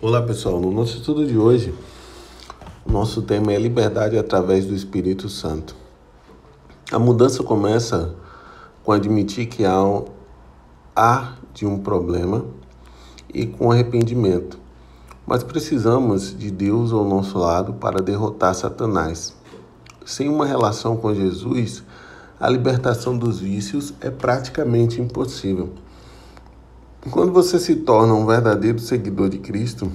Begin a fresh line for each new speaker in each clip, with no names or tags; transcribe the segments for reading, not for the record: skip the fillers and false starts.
Olá pessoal, no nosso estudo de hoje, o nosso tema é liberdade através do Espírito Santo. A mudança começa com admitir que há de um problema e com arrependimento, mas precisamos de Deus ao nosso lado para derrotar Satanás. Sem uma relação com Jesus, a libertação dos vícios é praticamente impossível. Quando você se torna um verdadeiro seguidor de Cristo,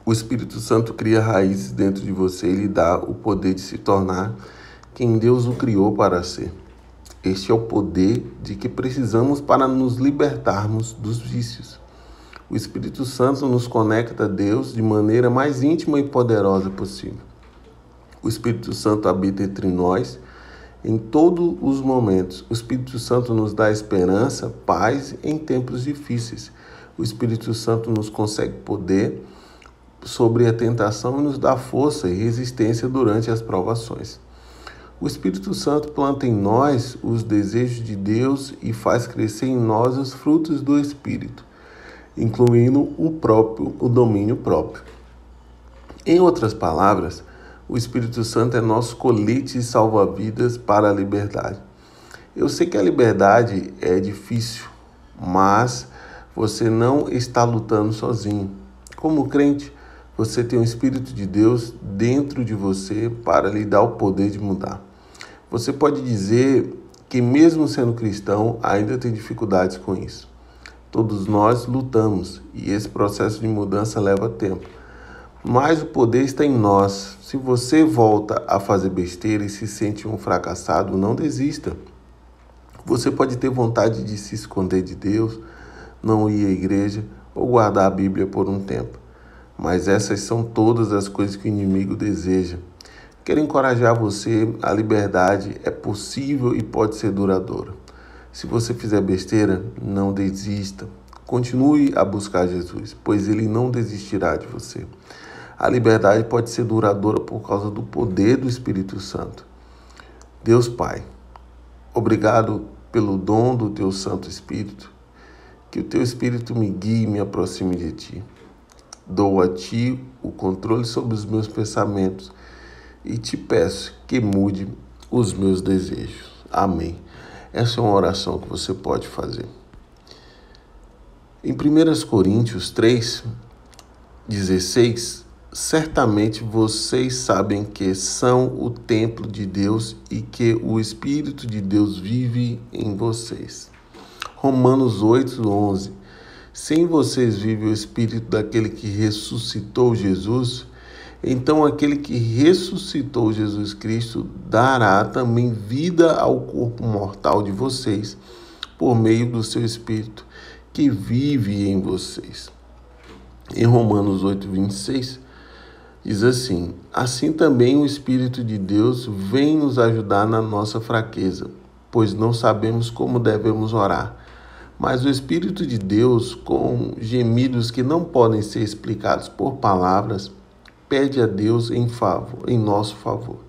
o Espírito Santo cria raízes dentro de você e lhe dá o poder de se tornar quem Deus o criou para ser. Este é o poder de que precisamos para nos libertarmos dos vícios. O Espírito Santo nos conecta a Deus de maneira mais íntima e poderosa possível. O Espírito Santo habita entre nós em todos os momentos. O Espírito Santo nos dá esperança, paz em tempos difíceis. O Espírito Santo nos concede poder sobre a tentação e nos dá força e resistência durante as provações. O Espírito Santo planta em nós os desejos de Deus e faz crescer em nós os frutos do Espírito, incluindo o domínio próprio. Em outras palavras, o Espírito Santo é nosso colete salva-vidas para a liberdade. Eu sei que a liberdade é difícil, mas você não está lutando sozinho. Como crente, você tem o Espírito de Deus dentro de você para lhe dar o poder de mudar. Você pode dizer que mesmo sendo cristão, ainda tem dificuldades com isso. Todos nós lutamos e esse processo de mudança leva tempo. Mas o poder está em nós. Se você volta a fazer besteira e se sente um fracassado, não desista. Você pode ter vontade de se esconder de Deus, não ir à igreja ou guardar a Bíblia por um tempo. Mas essas são todas as coisas que o inimigo deseja. Quero encorajar você, a liberdade é possível e pode ser duradoura. Se você fizer besteira, não desista. Continue a buscar Jesus, pois Ele não desistirá de você. A liberdade pode ser duradoura por causa do poder do Espírito Santo. Deus Pai, obrigado pelo dom do Teu Santo Espírito. Que o Teu Espírito me guie e me aproxime de Ti. Dou a Ti o controle sobre os meus pensamentos e Te peço que mude os meus desejos. Amém. Essa é uma oração que você pode fazer. Em 1 Coríntios 3:16, certamente vocês sabem que são o templo de Deus e que o Espírito de Deus vive em vocês. Romanos 8:11, se em vocês vive o Espírito daquele que ressuscitou Jesus, então aquele que ressuscitou Jesus Cristo dará também vida ao corpo mortal de vocês, por meio do seu Espírito, que vive em vocês. Em Romanos 8:26, diz assim também o Espírito de Deus vem nos ajudar na nossa fraqueza, pois não sabemos como devemos orar. Mas o Espírito de Deus, com gemidos que não podem ser explicados por palavras, pede a Deus em nosso favor.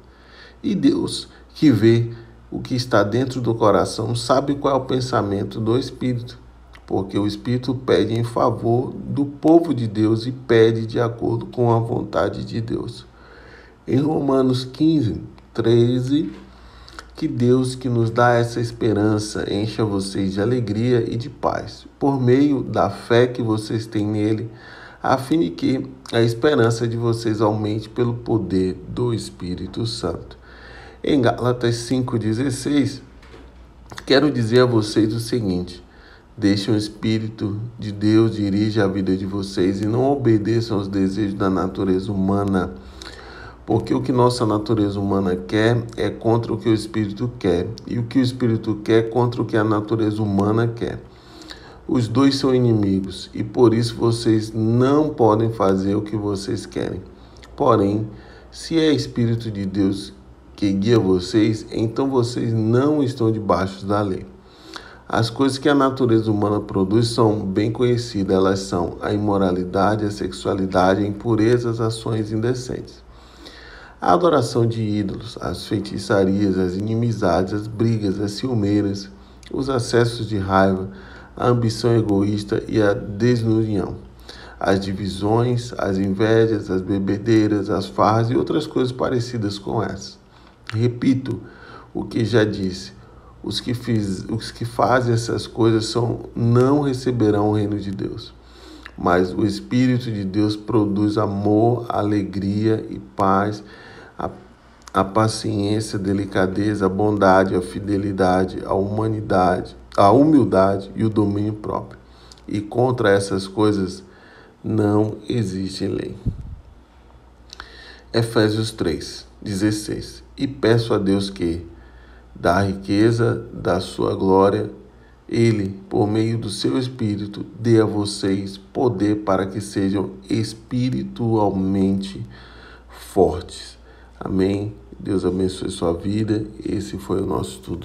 E Deus, que vê o que está dentro do coração, sabe qual é o pensamento do Espírito, porque o Espírito pede em favor do povo de Deus e pede de acordo com a vontade de Deus. Em Romanos 15:13, que Deus que nos dá essa esperança encha vocês de alegria e de paz, por meio da fé que vocês têm nele, a fim de que a esperança de vocês aumente pelo poder do Espírito Santo. Em Gálatas 5:16, quero dizer a vocês o seguinte: deixem o Espírito de Deus dirija a vida de vocês e não obedeçam aos desejos da natureza humana, porque o que nossa natureza humana quer é contra o que o Espírito quer, e o que o Espírito quer é contra o que a natureza humana quer. Os dois são inimigos, e por isso vocês não podem fazer o que vocês querem. Porém, se é Espírito de Deus que guia vocês, então vocês não estão debaixo da lei. As coisas que a natureza humana produz são bem conhecidas, elas são a imoralidade, a sexualidade, a impureza, as ações indecentes. A adoração de ídolos, as feitiçarias, as inimizades, as brigas, as ciumeiras, os acessos de raiva, a ambição egoísta e a desunião. as divisões, as invejas, as bebedeiras, as farras e outras coisas parecidas com essas. Repito o que já disse: os que fazem essas coisas não receberão o reino de Deus. Mas o Espírito de Deus produz amor, alegria e paz, a paciência, a delicadeza, a bondade, a fidelidade, a humildade e o domínio próprio. E contra essas coisas não existe lei. Efésios 3:16. E peço a Deus que, da riqueza da sua glória, Ele, por meio do seu Espírito, dê a vocês poder para que sejam espiritualmente fortes. Amém? Deus abençoe sua vida. Esse foi o nosso estudo.